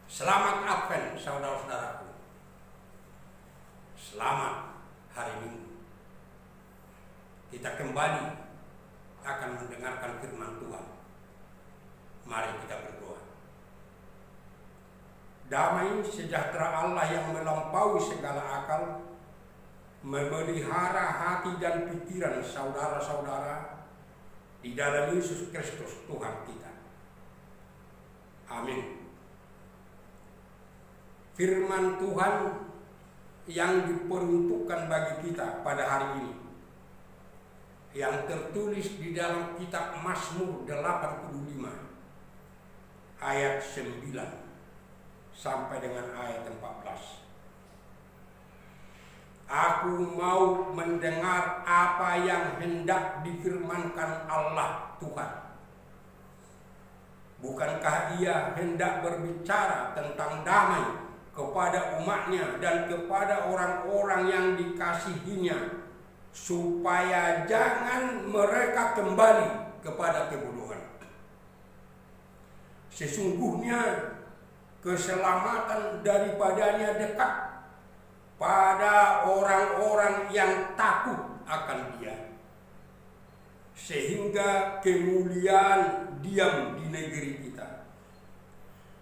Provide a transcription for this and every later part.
Selamat Advent, saudara-saudaraku. Selamat hari Minggu. Kita kembali akan mendengarkan firman Tuhan. Mari kita berdoa. Damai sejahtera Allah yang melampaui segala akal memelihara hati dan pikiran saudara-saudara di dalam Yesus Kristus Tuhan kita. Amin. Firman Tuhan yang diperuntukkan bagi kita pada hari ini, yang tertulis di dalam kitab Mazmur 85 ayat 9 sampai dengan ayat 14. Aku mau mendengar apa yang hendak difirmankan Allah Tuhan. Bukankah Ia hendak berbicara tentang damai kepada umatnya dan kepada orang-orang yang dikasihinya, supaya jangan mereka kembali kepada kebodohan. Sesungguhnya keselamatan daripadanya dekat pada orang-orang yang takut akan Dia, sehingga kemuliaan diam di negeri kita.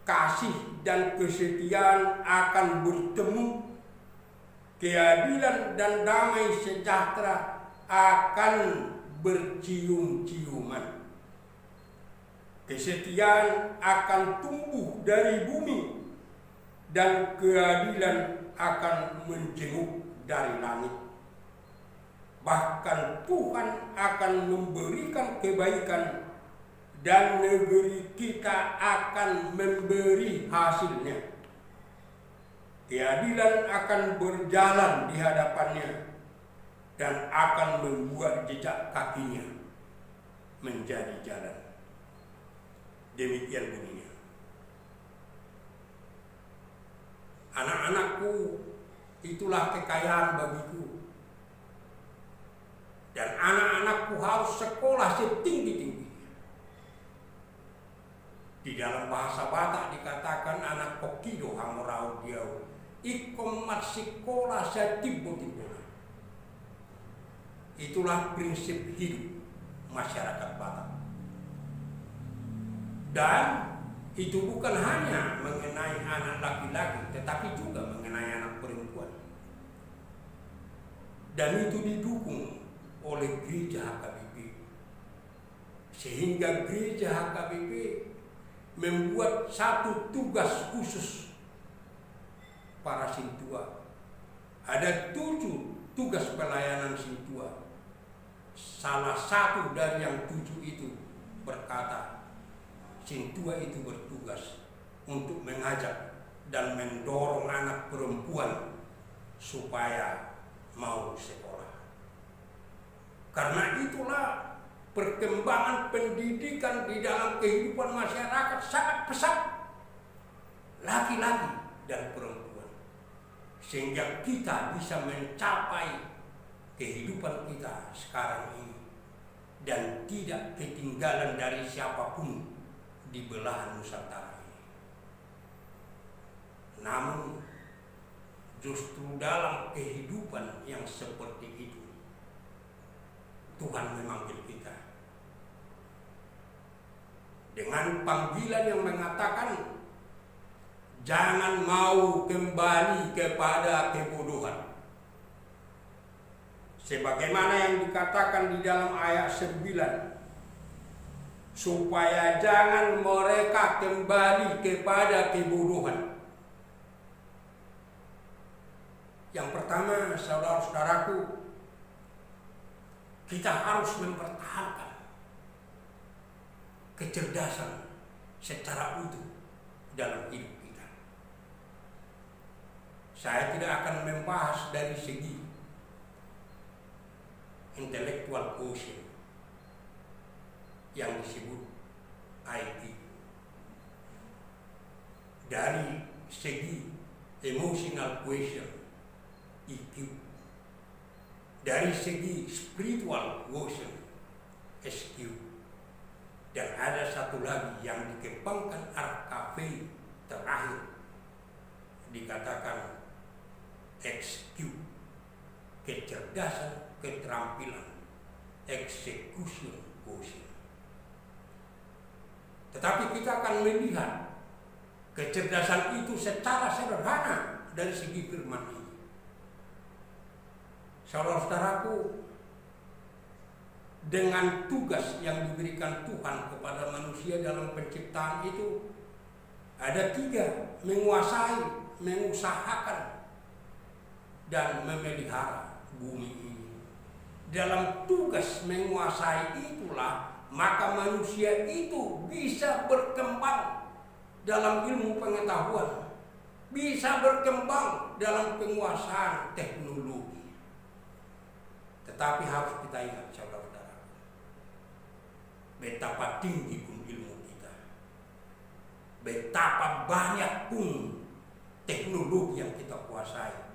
Kasih dan kesetiaan akan bertemu, keadilan dan damai sejahtera akan bercium-ciuman. Kesetiaan akan tumbuh dari bumi, dan keadilan akan menjenguk dari langit. Bahkan Tuhan akan memberikan kebaikan, dan negeri kita akan memberi hasilnya. Keadilan akan berjalan di hadapannya, dan akan membuat jejak kakinya menjadi jalan. Demikian bunyinya. Anak-anakku, itulah kekayaan bagiku. Dan anak-anakku harus sekolah setinggi-tinggi. Di dalam bahasa Batak dikatakan anak kokido hamorau diau, ikom mat sekolah setibo-tibo. Itulah prinsip hidup masyarakat Batak. Dan itu bukan hanya mengenai anak laki-laki, tetapi juga mengenai anak perempuan. Dan itu didukung oleh gereja HKBP. Sehingga gereja HKBP membuat satu tugas khusus para sintua. Ada 7 tugas pelayanan sintua. Salah satu dari yang 7 itu berkata, sintua itu bertugas untuk mengajak dan mendorong anak perempuan supaya mau sekolah. Karena itulah perkembangan pendidikan di dalam kehidupan masyarakat sangat pesat, laki-laki dan perempuan, sehingga kita bisa mencapai kehidupan kita sekarang ini dan tidak ketinggalan dari siapapun di belahan Nusantara ini. Namun justru dalam kehidupan yang seperti itu, Tuhan memanggil kita dengan panggilan yang mengatakan, jangan mau kembali kepada kebodohan. Sebagaimana yang dikatakan di dalam ayat 9, supaya jangan mereka kembali kepada kebodohan. Yang pertama, saudara-saudaraku, kita harus mempertahankan kecerdasan secara utuh dalam hidup kita. Saya tidak akan membahas dari segi intellectual quotient yang disebut IQ. Dari segi emotional quotient, EQ. Dari segi spiritual quotient, SQ. Dan ada satu lagi yang dikembangkan RKV terakhir, dikatakan EQ, kecerdasan, keterampilan, execution quotient. Tetapi kita akan melihat kecerdasan itu secara sederhana dari segi firman ini. Saudara-saudaraku, dengan tugas yang diberikan Tuhan kepada manusia dalam penciptaan itu ada 3: menguasai, mengusahakan, dan memelihara bumi ini. Dalam tugas menguasai itulah maka manusia itu bisa berkembang dalam ilmu pengetahuan, bisa berkembang dalam penguasaan teknologi. Tetapi harus kita ingat, saudara-saudara, betapa tinggi pun ilmu kita, betapa banyak pun teknologi yang kita kuasai,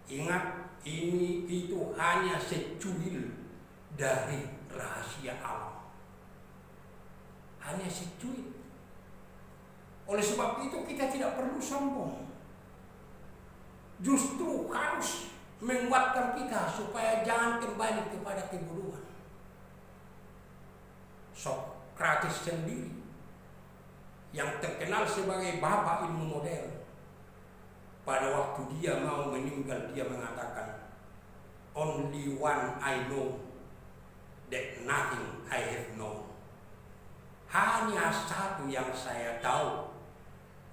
ingat, ini itu hanya secuil dari rahasia alam. Hanya secuil. Oleh sebab itu kita tidak perlu sombong. Justru harus menguatkan kita supaya jangan kembali kepada kebodohan. Sokrates sendiri yang terkenal sebagai bapak ilmu modern, pada waktu dia mau meninggal dia mengatakan, "Only one I know, that nothing I have known." Hanya satu yang saya tahu,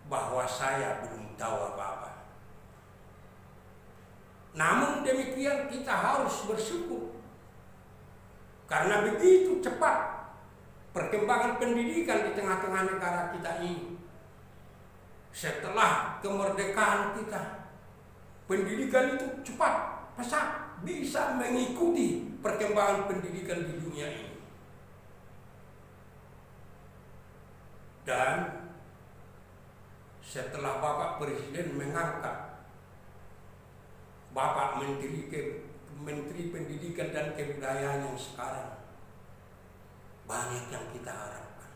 bahwa saya belum tahu apa-apa. Namun demikian kita harus bersyukur, karena begitu cepat perkembangan pendidikan di tengah-tengah negara kita ini. Setelah kemerdekaan kita, pendidikan itu cepat, pesat, bisa mengikuti perkembangan pendidikan di dunia ini. Dan setelah Bapak Presiden mengangkat Bapak Menteri Pendidikan dan Kebudayaan yang sekarang, banyak yang kita harapkan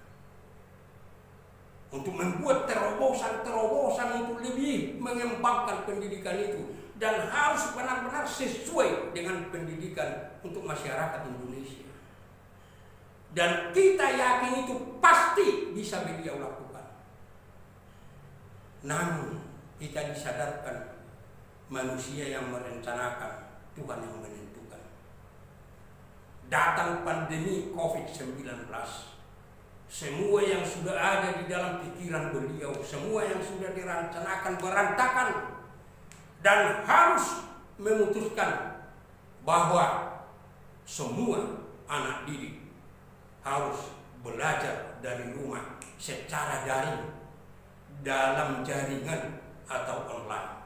untuk membuat terobosan-terobosan untuk lebih mengembangkan pendidikan itu, dan harus benar-benar sesuai dengan pendidikan untuk masyarakat Indonesia. Dan kita yakin itu pasti bisa beliau lakukan. Namun kita disadarkan manusia yang merencanakan, Tuhan yang menentukan. Datang pandemi COVID-19, semua yang sudah ada di dalam pikiran beliau, semua yang sudah direncanakan berantakan, dan harus memutuskan bahwa semua anak didik harus belajar dari rumah secara daring, dalam jaringan atau online.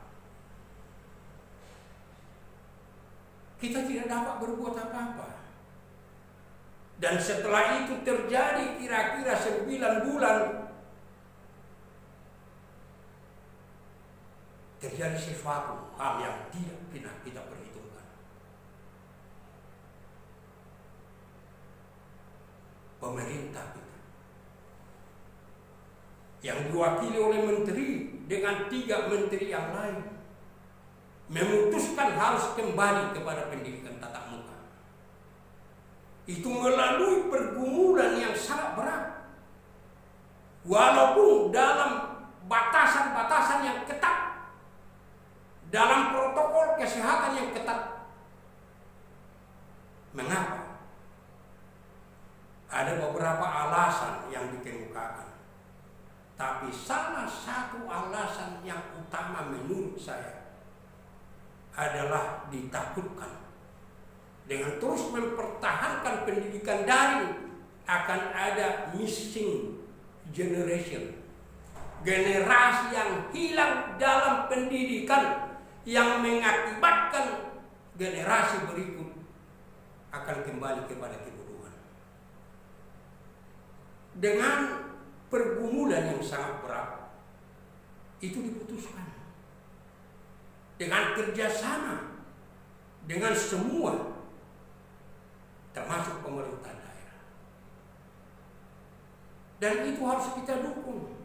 Kita tidak dapat berbuat apa-apa. Dan setelah itu terjadi kira-kira 9 bulan, terjadi sesuatu hal yang tidak pernah kita perhitungkan. Pemerintah kita yang diwakili oleh menteri dengan 3 menteri yang lain memutuskan harus kembali kepada pendidikan tatap muka. Itu melalui pergumulan yang sangat berat, walaupun dalam batasan-batasan yang ketat, dalam protokol kesehatan yang ketat. Mengapa? Ada beberapa alasan yang dikemukakan, tapi salah satu alasan yang utama menurut saya adalah ditakutkan dengan terus mempertahankan pendidikan daring akan ada missing generation, generasi yang hilang dalam pendidikan, yang mengakibatkan generasi berikut akan kembali kepada kebodohan. Dengan pergumulan yang sangat berat itu diputuskan dengan kerjasama dengan semua, termasuk pemerintah daerah. Dan itu harus kita dukung.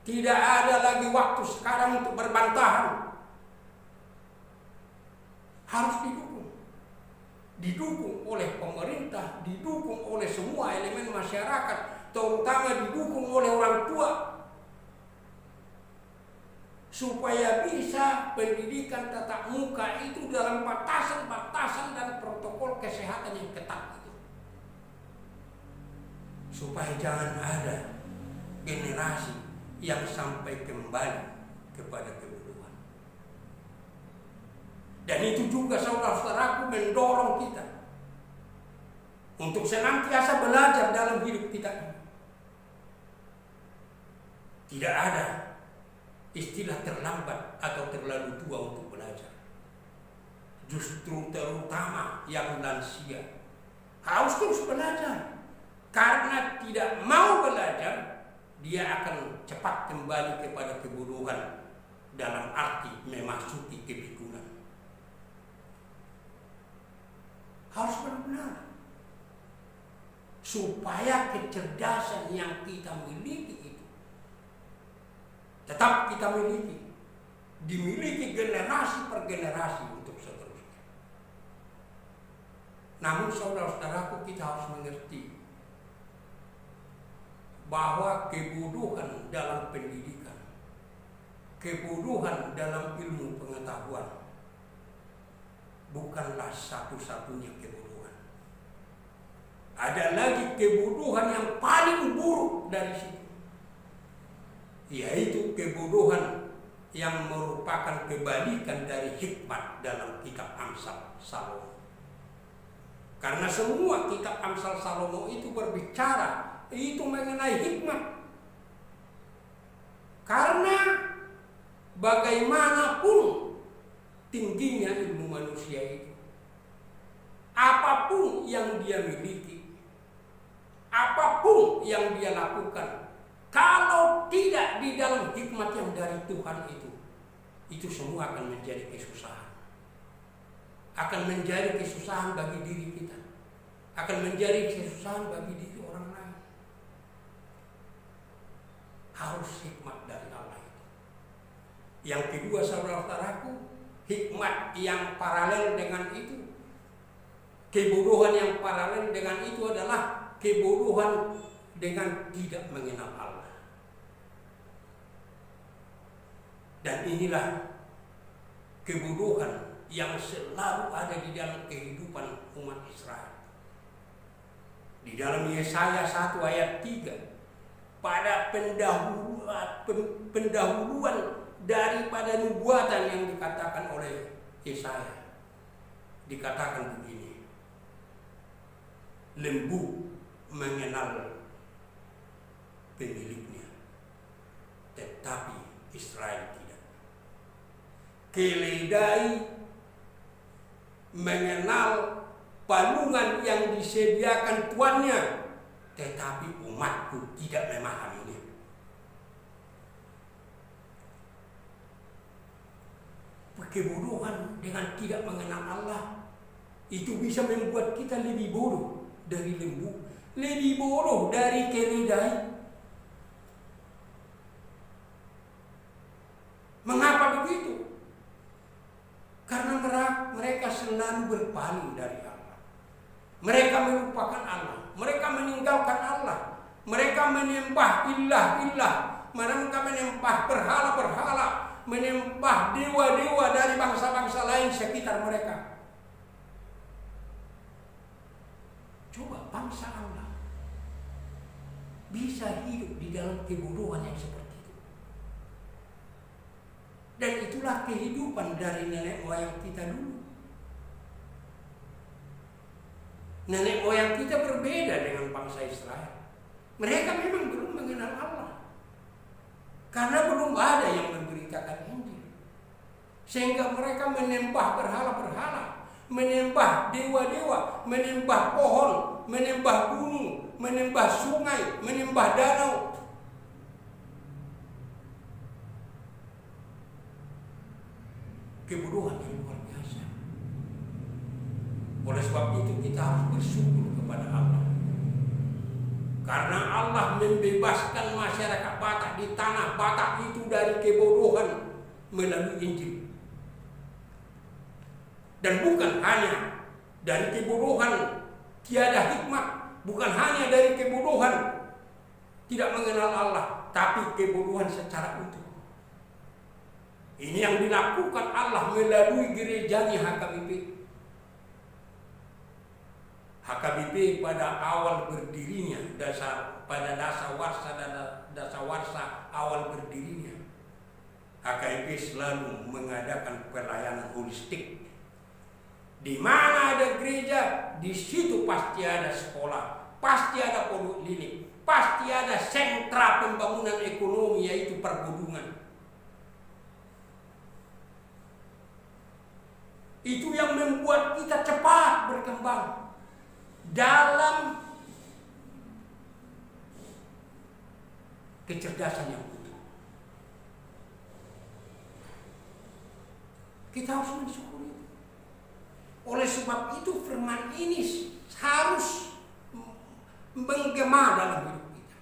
Tidak ada lagi waktu sekarang untuk berbantahan. Harus didukung. Didukung oleh pemerintah, didukung oleh semua elemen masyarakat, terutama didukung oleh orang tua. Supaya bisa pendidikan tatap muka itu dalam batasan-batasan dan protokol kesehatan yang ketat itu. Supaya jangan ada generasi yang sampai kembali kepada kebodohan. Dan itu juga saudara-saudaraku mendorong kita untuk senantiasa belajar dalam hidup kita ini. Tidak ada istilah terlambat atau terlalu tua untuk belajar. Justru terutama yang lansia harus terus belajar. Karena tidak mau belajar, dia akan cepat kembali kepada kebodohan dalam arti memasuki kebingungan. Harus benar-benar supaya kecerdasan yang kita miliki itu tetap kita miliki, dimiliki generasi per generasi untuk seterusnya. Namun saudara-saudaraku, kita harus mengerti bahwa kebodohan dalam pendidikan, kebodohan dalam ilmu pengetahuan bukanlah satu-satunya kebodohan. Ada lagi kebodohan yang paling buruk dari situ, yaitu kebodohan yang merupakan kebalikan dari hikmat dalam kitab Amsal Salomo. Karena semua kitab Amsal Salomo itu berbicara itu mengenai hikmat. Karena bagaimanapun tingginya ilmu manusia itu, apapun yang dia miliki, apapun yang dia lakukan, kalau tidak di dalam hikmat yang dari Tuhan itu semua akan menjadi kesusahan. Akan menjadi kesusahan bagi diri kita, akan menjadi kesusahan bagi diri orang lain. Harus hikmat dari Allah itu. Yang kedua saudara-saudaraku, hikmat yang paralel dengan itu, kebodohan yang paralel dengan itu adalah kebodohan dengan tidak mengenal Allah. Dan inilah kebodohan yang selalu ada di dalam kehidupan umat Israel. Di dalam Yesaya 1 ayat 3, pada pendahuluan daripada nubuatan yang dikatakan oleh Yesaya, dikatakan begini: lembu mengenal pemiliknya, tetapi Israel tidak. Keledai mengenal palungan yang disediakan tuannya, tetapi umatku tidak memahaminya. Kebodohan dengan tidak mengenal Allah itu bisa membuat kita lebih bodoh dari lembu, lebih bodoh dari keledai. Mengapa begitu? Karena mereka selalu berpaling dari Allah. Mereka melupakan Allah, mereka meninggalkan Allah, mereka menyembah ilah-ilah, mereka menyembah berhala-berhala, menyembah dewa-dewa dari bangsa-bangsa lain sekitar mereka. Coba bangsa Allah bisa hidup di dalam kebodohan yang seperti itu. Dan itulah kehidupan dari nenek moyang kita dulu. Nenek moyang kita berbeda dengan bangsa Israel. Mereka memang belum mengenal Allah, karena belum ada yang memberitakan Injil. Sehingga mereka menyembah berhala-berhala, menyembah dewa-dewa, menyembah pohon, menyembah gunung, menyembah sungai, menyembah danau. Kebodohan yang luar biasa. Oleh sebab itu kita harus bersyukur kepada Allah, Karena Allah membebaskan masyarakat Batak di tanah Batak itu dari kebodohan melalui Injil. Dan bukan hanya dari kebodohan tiada hikmat, bukan hanya dari kebodohan tidak mengenal Allah, tapi kebodohan secara utuh. Ini yang dilakukan Allah melalui gerejanya HKBP. HKBP pada awal berdirinya, pada dasawarsa awal berdirinya, HKBP selalu mengadakan pelayanan holistik. Di mana ada gereja, di situ pasti ada sekolah, pasti ada poliklinik, pasti ada sentra pembangunan ekonomi, yaitu pergunungan. Itu yang membuat kita cepat berkembang dalam kecerdasan yang utuh. Kita harus mensyukuri. Oleh sebab itu firman ini harus menggema dalam hidup kita.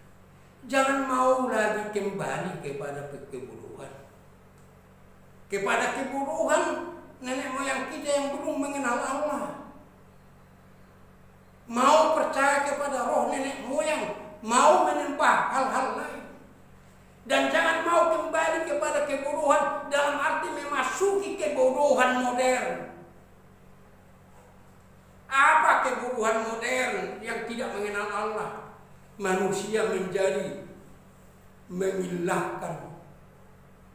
Jangan mau lagi kembali kepada kebodohan. Kepada kebodohan nenek moyang kita yang belum mengenal Allah. Mau percaya kepada roh nenek moyang, mau menyembah hal-hal lain. Dan jangan mau kembali kepada kebodohan dalam arti memasuki kebodohan modern. Apa kebodohan modern yang tidak mengenal Allah? Manusia menjadi memilahkan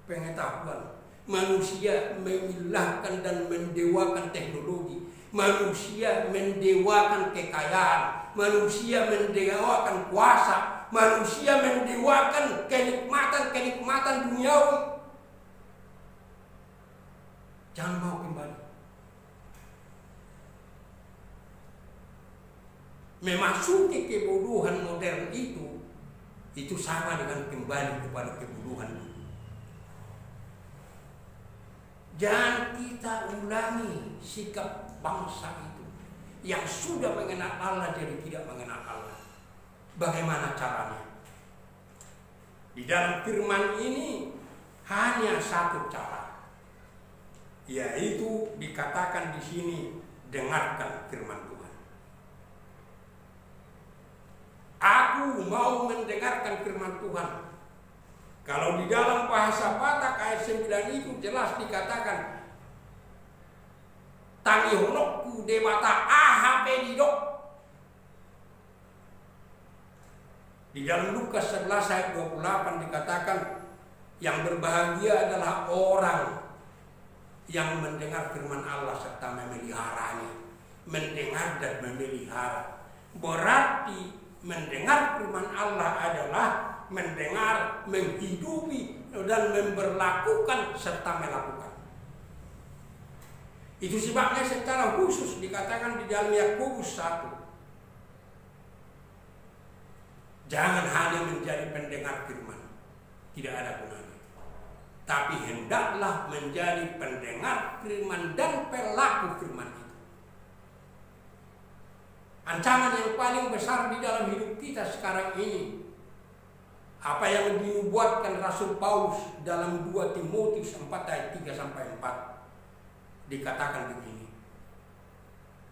pengetahuan. Manusia memilahkan dan mendewakan teknologi. Manusia mendewakan kekayaan. Manusia mendewakan kuasa. Manusia mendewakan kenikmatan duniawi. Jangan mau kembali. Memasuki kebodohan modern itu sama dengan kembali kepada kebodohan dulu. Jangan kita ulangi sikap bangsa itu yang sudah mengenal Allah jadi tidak mengenal Allah. Bagaimana caranya? Di dalam firman ini hanya satu cara, yaitu dikatakan di sini, dengarkan firman Tuhan. Aku mau mendengarkan firman Tuhan. Kalau di dalam bahasa Batak ayat 9 itu jelas dikatakan, Tangihonokku debata ahapedidok. Di dalam Lukas 11 ayat 28 dikatakan, yang berbahagia adalah orang yang mendengar firman Allah serta memeliharanya. Mendengar dan memelihara. Berarti mendengar firman Allah adalah mendengar, menghidupi, dan memberlakukan serta melakukan. Itu sebabnya secara khusus dikatakan di dalam Yakobus 1. Jangan hanya menjadi pendengar firman, tidak ada gunanya. Tapi hendaklah menjadi pendengar firman dan pelaku firman itu. Ancaman yang paling besar di dalam hidup kita sekarang ini, apa yang dinubuatkan Rasul Paulus dalam 2 Timotius 4 ayat 3-4, dikatakan begini,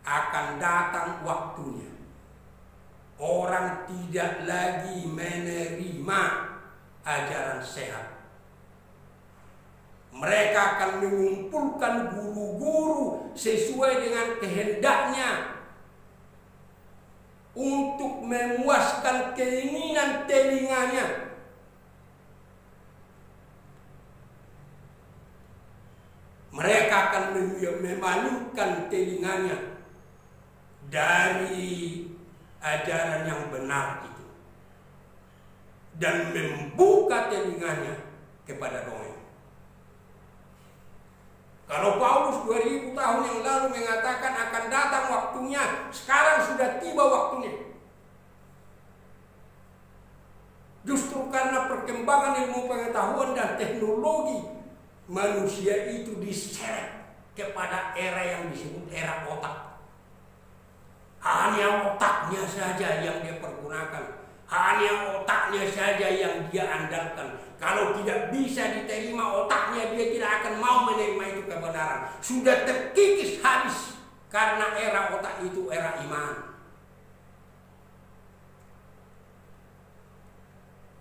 akan datang waktunya orang tidak lagi menerima ajaran sehat. Mereka akan mengumpulkan guru-guru sesuai dengan kehendaknya untuk memuaskan keinginan telinganya. Mereka akan memalingkan telinganya dari ajaran yang benar itu dan membuka telinganya kepada dongeng. Kalau Paulus 2000 tahun yang lalu mengatakan akan datang waktunya, sekarang sudah tiba waktunya. Justru karena perkembangan ilmu pengetahuan dan teknologi, manusia itu diseret kepada era yang disebut era otak. Hanya otaknya saja yang dia pergunakan. Hanya otaknya saja yang dia andalkan. Kalau tidak bisa diterima otaknya, dia tidak akan mau menerima itu kebenaran. Sudah terkikis habis. Karena era otak itu era iman.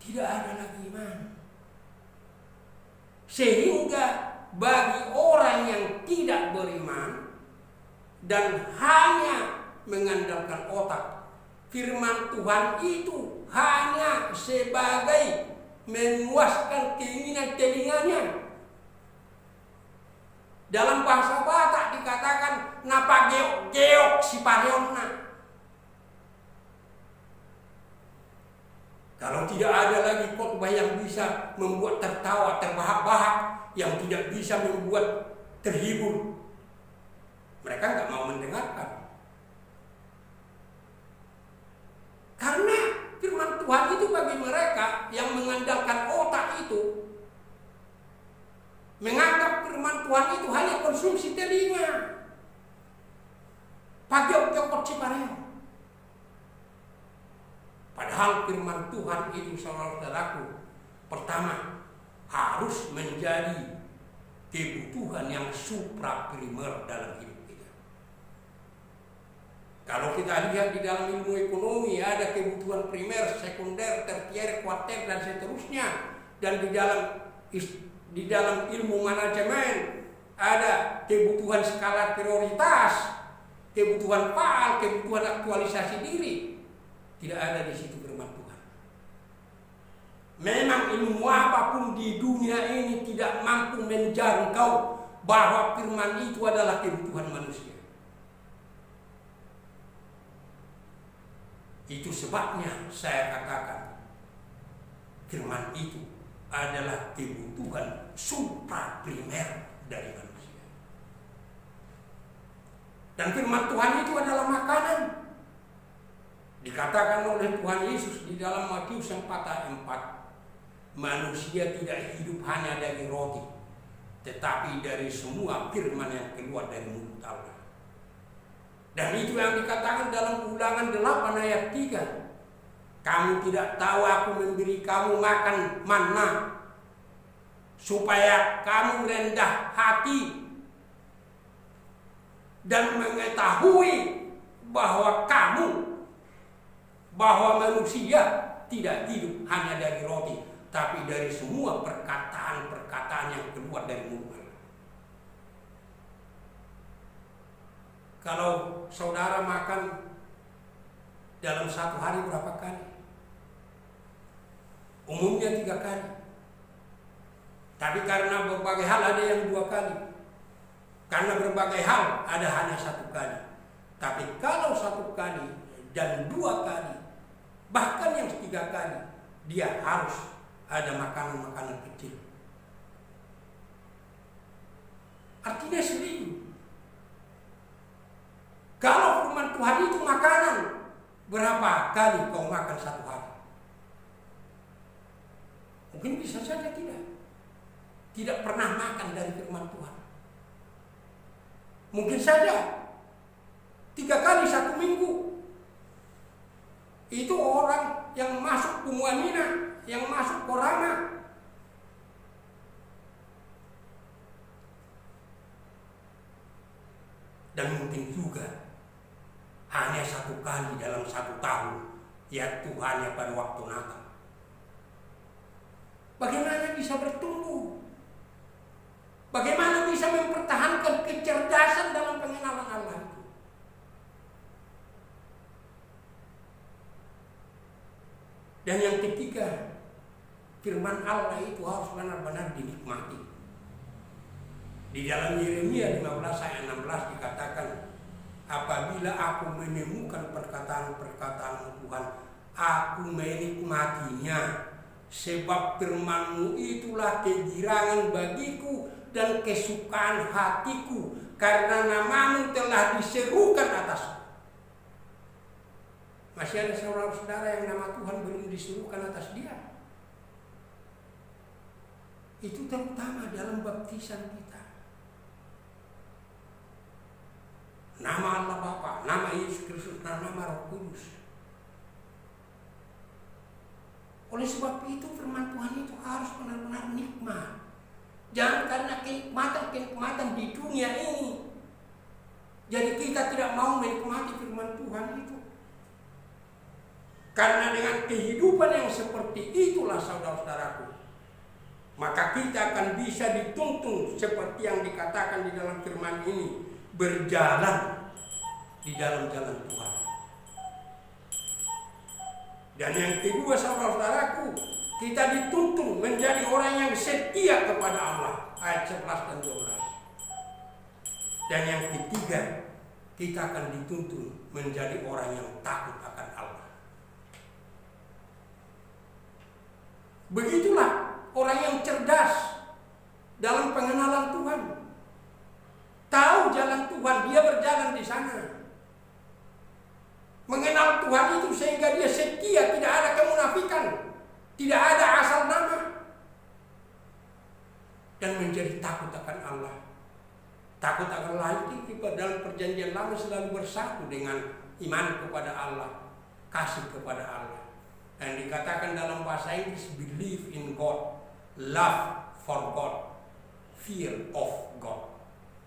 Tidak ada lagi iman. Sehingga bagi orang yang tidak beriman dan hanya mengandalkan otak, firman Tuhan itu hanya sebagai memuaskan keinginan telinganya. Dalam bahasa Batak dikatakan napa geok si pareonna. Kalau tidak ada lagi khotbah yang bisa membuat tertawa, terbahak-bahak, yang tidak bisa membuat terhibur, mereka nggak mau mendengarkan. Karena firman Tuhan itu bagi mereka yang mengandalkan otak itu, menganggap firman Tuhan itu hanya konsumsi telinga. Pagiok-jokot cipareo. Padahal firman Tuhan itu, saudara-saudaraku, pertama harus menjadi kebutuhan yang supraprimer dalam hidup kita. Kalau kita lihat di dalam ilmu ekonomi, ada kebutuhan primer, sekunder, tersier, kuarter, dan seterusnya. Dan di dalam ilmu manajemen ada kebutuhan skala prioritas, kebutuhan faal, kebutuhan aktualisasi diri. Tidak ada di situ firman Tuhan. Memang ilmu apapun di dunia ini tidak mampu menjangkau bahwa firman itu adalah kebutuhan manusia. Itu sebabnya saya katakan firman itu adalah kebutuhan supraprimer dari manusia. Dan firman Tuhan itu adalah makanan. Dikatakan oleh Tuhan Yesus di dalam Matius 4:4, manusia tidak hidup hanya dari roti, tetapi dari semua firman yang keluar dari mulut Allah. Dan itu yang dikatakan dalam Ulangan 8 ayat 3. Kamu tidak tahu aku memberi kamu makan manna, supaya kamu rendah hati dan mengetahui bahwa manusia tidak hidup hanya dari roti, tapi dari semua perkataan-perkataan yang keluar dari mulut Allah. Kalau saudara makan dalam satu hari berapa kali? Umumnya 3 kali. Tapi karena berbagai hal ada yang 2 kali. Karena berbagai hal ada hanya 1 kali. Tapi kalau 1 kali dan 2 kali, bahkan yang 3 kali, dia harus ada makanan-makanan kecil. Artinya sering. Kalau firman Tuhan itu makanan, berapa kali kau makan 1 hari? Mungkin bisa saja tidak pernah makan dari firman Tuhan. Mungkin saja 3 kali 1 minggu. Itu orang yang masuk Pumuamina, yang masuk Korama. Dan mungkin juga hanya 1 kali dalam 1 tahun, ya Tuhannya pada waktu Natal. Bagaimana bisa bertumbuh? Bagaimana bisa mempertahankan kecerdasan dalam pengenalan Allah itu? Dan yang ketiga, firman Allah itu harus benar-benar dinikmati. Di dalam Yeremia 15 ayat 16 dikatakan, apabila aku menemukan perkataan-perkataan Tuhan, aku menikmatinya, sebab firman-Mu itulah kegirangan bagiku dan kesukaan hatiku, karena nama-Mu telah diserukan atasku. Masih ada saudara-saudara yang nama Tuhan belum disuruhkan atas dia. Itu terutama dalam baptisan kita. Nama Allah Bapa, nama Yesus Kristus, dan nama Roh Kudus. Oleh sebab itu firman Tuhan itu harus benar-benar nikmat. Jangan karena kenikmatan di dunia ini, jadi kita tidak mau menikmati firman Tuhan itu. Karena dengan kehidupan yang seperti itulah saudara-saudaraku, maka kita akan bisa dituntun seperti yang dikatakan di dalam firman ini, berjalan di dalam jalan Tuhan. Dan yang kedua saudara-saudaraku, kita dituntun menjadi orang yang setia kepada Allah. Ayat 11 dan 12. Dan yang ketiga, kita akan dituntun menjadi orang yang takut akan Allah. Begitulah orang yang cerdas dalam pengenalan Tuhan. Tahu jalan Tuhan, dia berjalan di sana. Mengenal Tuhan itu sehingga dia setia, tidak ada kemunafikan, tidak ada asal nama, dan menjadi takut akan Allah. Takut akan Allah itu dalam perjanjian lama selalu bersatu dengan iman kepada Allah, kasih kepada Allah. Dan dikatakan dalam bahasa Inggris, believe in God, love for God, fear of God.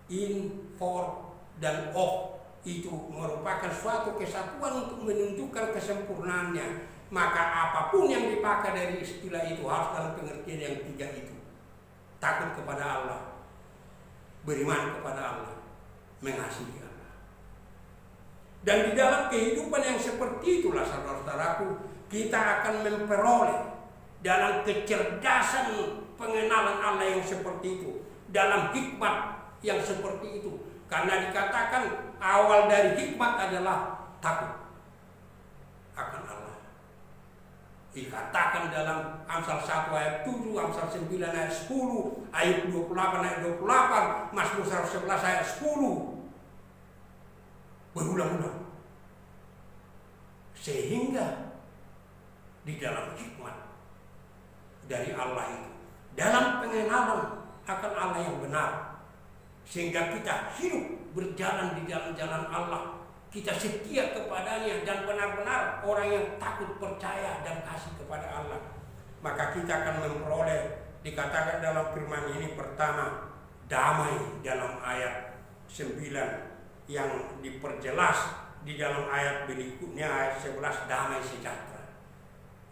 In, for, dan of itu merupakan suatu kesatuan untuk menunjukkan kesempurnaannya. Maka apapun yang dipakai dari istilah itu harus dalam pengertian yang tiga itu. Takut kepada Allah, beriman kepada Allah, mengasihi Allah. Dan di dalam kehidupan yang seperti itulah saudara-saudaraku, kita akan memperoleh dalam kecerdasan pengenalan Allah yang seperti itu, dalam hikmat yang seperti itu. Karena dikatakan awal dari hikmat adalah takut akan Allah. Dikatakan dalam Amsal 1 ayat 7, Amsal 9 ayat 10, ayat 28 ayat 28, Mazmur 111 ayat 10. Berulang-ulang. Sehingga di dalam hikmat dari Allah itu, dalam pengenalan akan Allah yang benar, sehingga kita hidup berjalan di dalam jalan Allah, kita setia kepadanya dan benar-benar orang yang takut, percaya dan kasih kepada Allah, maka kita akan memperoleh, dikatakan dalam firman ini, pertama, damai dalam ayat 9 yang diperjelas di dalam ayat berikutnya, ayat 11, damai sejahtera.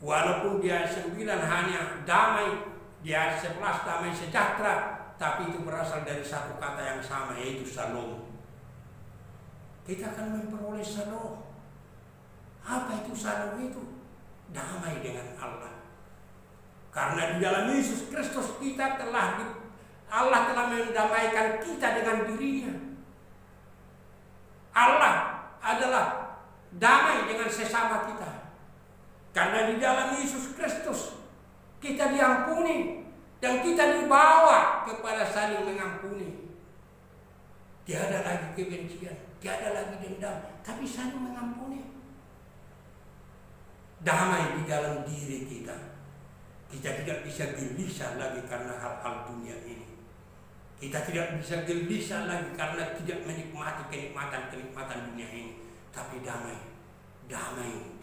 Walaupun di ayat 9 hanya damai, di ayat 11 damai sejahtera, tapi itu berasal dari satu kata yang sama, yaitu shalom. Kita akan memperoleh shalom. Apa itu shalom itu? Damai dengan Allah. Karena di dalam Yesus Kristus Allah telah mendamaikan kita dengan dirinya. Allah adalah damai dengan sesama kita. Karena di dalam Yesus Kristus kita diampuni dan kita dibawa kepada saling mengampuni. Tiada lagi kebencian, tiada lagi dendam, tapi saling mengampuni. Damai di dalam diri kita. Kita tidak bisa gelisah lagi karena hal-hal dunia ini. Kita tidak bisa gelisah lagi karena tidak menikmati kenikmatan dunia ini. Tapi damai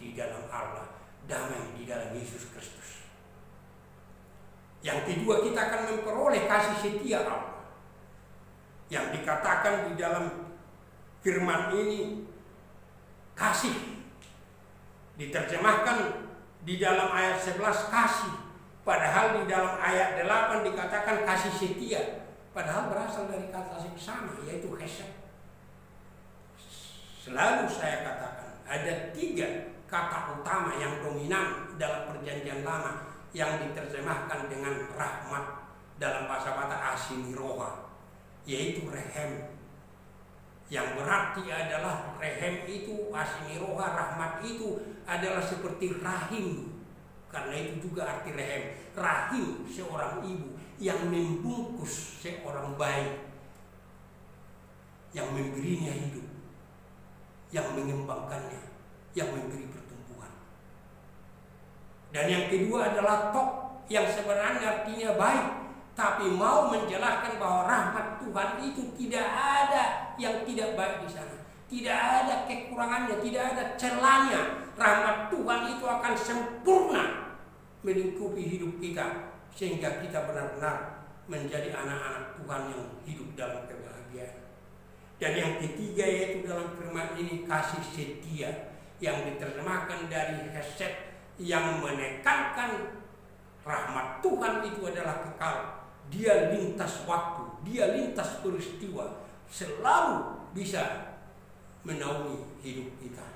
di dalam Allah, damai di dalam Yesus Kristus. Yang kedua, kita akan memperoleh kasih setia Allah. Yang dikatakan di dalam firman ini, kasih. Diterjemahkan di dalam ayat 11 kasih. Padahal di dalam ayat 8 dikatakan kasih setia. Padahal berasal dari kata yang sama, yaitu hesed. Selalu saya katakan, ada 3 kata utama yang dominan dalam perjanjian lama yang diterjemahkan dengan rahmat dalam bahasa Batak asimiroha, yaitu rehem, yang berarti adalah rehem itu, asimiroha, rahmat itu adalah seperti rahim. Karena itu juga arti rehem, rahim seorang ibu yang membungkus seorang bayi, yang memberinya hidup, yang mengembangkannya, yang memberi pertumbuhan. Dan yang kedua adalah tok, yang sebenarnya artinya baik, tapi mau menjelaskan bahwa rahmat Tuhan itu tidak ada yang tidak baik di sana. Tidak ada kekurangannya, tidak ada celahnya. Rahmat Tuhan itu akan sempurna melingkupi hidup kita, sehingga kita benar-benar menjadi anak-anak Tuhan yang hidup dalam kebahagiaan. Dan yang ketiga yaitu dalam firman ini kasih setia, yang diterjemahkan dari Hesed, yang menekankan rahmat Tuhan itu adalah kekal. Dia lintas waktu, dia lintas peristiwa, selalu bisa menaungi hidup kita.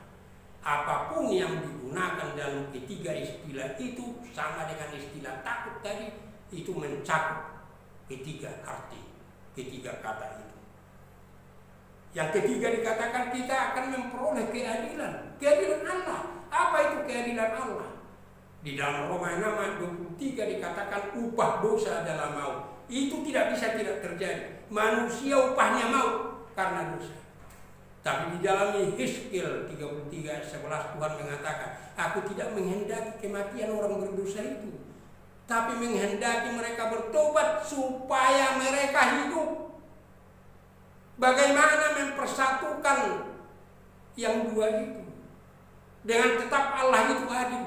Apapun yang digunakan dalam ketiga istilah itu sama dengan istilah takut tadi, itu mencakup ketiga arti, ketiga kata itu. Yang ketiga dikatakan kita akan memperoleh keadilan, keadilan Allah. Apa itu keadilan Allah? Di dalam Roma 6 ayat 23 dikatakan upah dosa adalah maut. Itu tidak bisa tidak terjadi. Manusia upahnya maut karena dosa. Tapi di dalam Yehezkiel 33 ayat 11 Tuhan mengatakan, aku tidak menghendaki kematian orang berdosa itu, tapi menghendaki mereka bertobat supaya mereka hidup. Bagaimana mempersatukan yang dua itu dengan tetap Allah itu adil?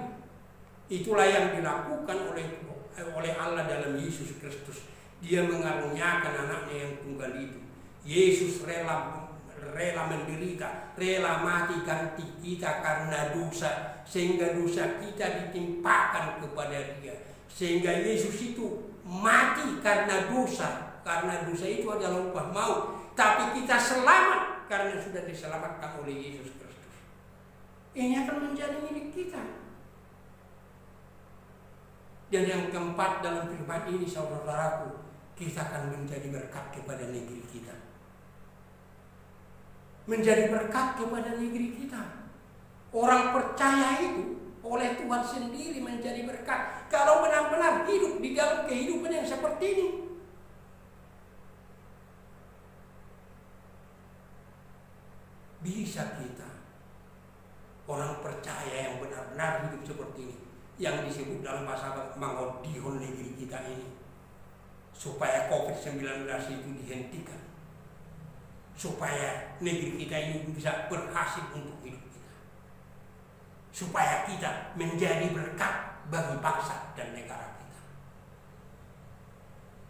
Itulah yang dilakukan oleh Allah dalam Yesus Kristus. Dia mengaruniakan anaknya yang tunggal itu. Yesus rela menderita, rela mati ganti kita karena dosa, sehingga dosa kita ditimpakan kepada Dia. Sehingga Yesus itu mati karena dosa itu adalah upah maut. Tapi kita selamat karena sudah diselamatkan oleh Yesus Kristus. Ini akan menjadi milik kita. Dan yang keempat dalam firman ini, saudara-saudaraku, kita akan menjadi berkat kepada negeri kita. Menjadi berkat kepada negeri kita. Orang percaya itu oleh Tuhan sendiri menjadi berkat kalau benar-benar hidup di dalam kehidupan yang seperti ini. Bisa kita, orang percaya yang benar-benar hidup seperti ini, yang disebut dalam bahasa mengodihon negeri kita ini, supaya COVID-19 itu dihentikan, supaya negeri kita ini bisa berhasil untuk hidup kita, supaya kita menjadi berkat bagi bangsa dan negara kita.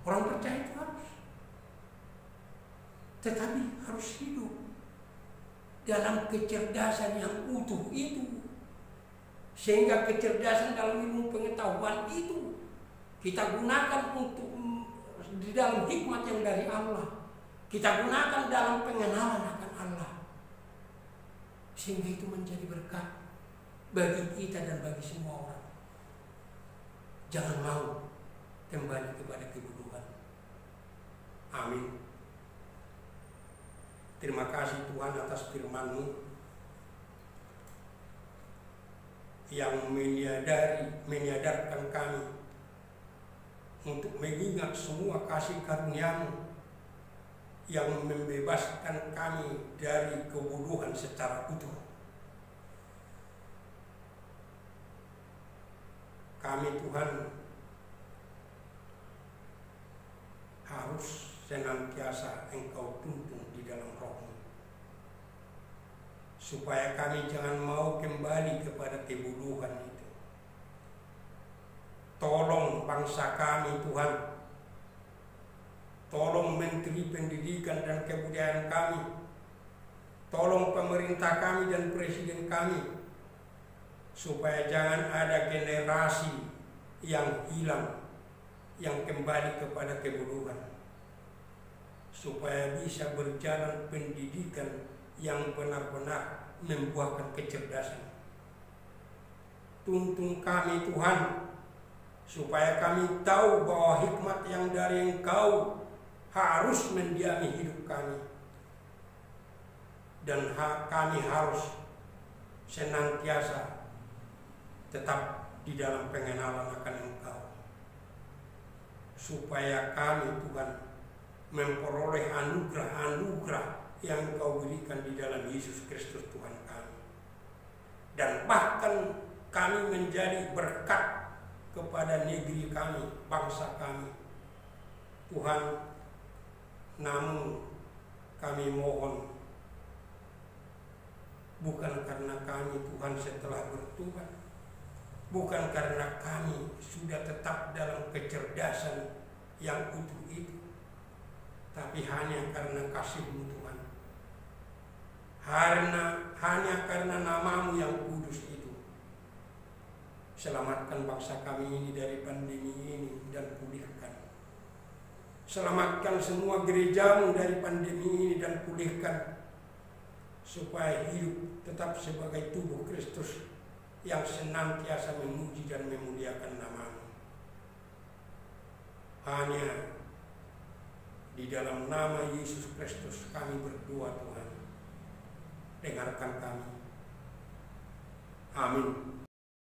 Orang percaya itu harus, tetapi harus hidup dalam kecerdasan yang utuh itu. Sehingga kecerdasan dalam ilmu pengetahuan itu kita gunakan untuk di dalam hikmat yang dari Allah. Kita gunakan dalam pengenalan akan Allah. Sehingga itu menjadi berkat bagi kita dan bagi semua orang. Jangan mau kembali kepada kebodohan. Amin. Terima kasih Tuhan atas firman-Mu yang menyadarkan kami untuk mengingat semua kasih karunia-Mu yang membebaskan kami dari kebodohan secara utuh. Kami Tuhan harus senantiasa Engkau tuntun di dalam Roh-Mu, supaya kami jangan mau kembali kepada kebodohan itu. Tolong bangsa kami Tuhan, tolong Menteri Pendidikan dan Kebudayaan kami, tolong pemerintah kami dan Presiden kami, supaya jangan ada generasi yang hilang, yang kembali kepada kebodohan, supaya bisa berjalan pendidikan yang benar-benar membuahkan kecerdasan. Tuntun kami Tuhan, supaya kami tahu bahwa hikmat yang dari Engkau harus mendiami hidup kami, dan kami harus senantiasa tetap di dalam pengenalan akan Engkau, supaya kami Tuhan memperoleh anugerah-anugerah yang Engkau berikan di dalam Yesus Kristus Tuhan kami, dan bahkan kami menjadi berkat kepada negeri kami, bangsa kami Tuhan. Namun kami mohon, bukan karena kami Tuhan setelah bertobat, bukan karena kami sudah tetap dalam kecerdasan yang utuh itu, tapi hanya karena kasih-Mu Tuhan. Hanya karena nama-Mu yang kudus itu. Selamatkan bangsa kami ini dari pandemi ini dan pulihkan. Selamatkan semua gereja-Mu dari pandemi ini dan pulihkan, supaya hidup tetap sebagai tubuh Kristus yang senantiasa memuji dan memuliakan nama-Mu. Hanya di dalam nama Yesus Kristus kami berdoa, Tuhan. Dengarkan kami. Amin.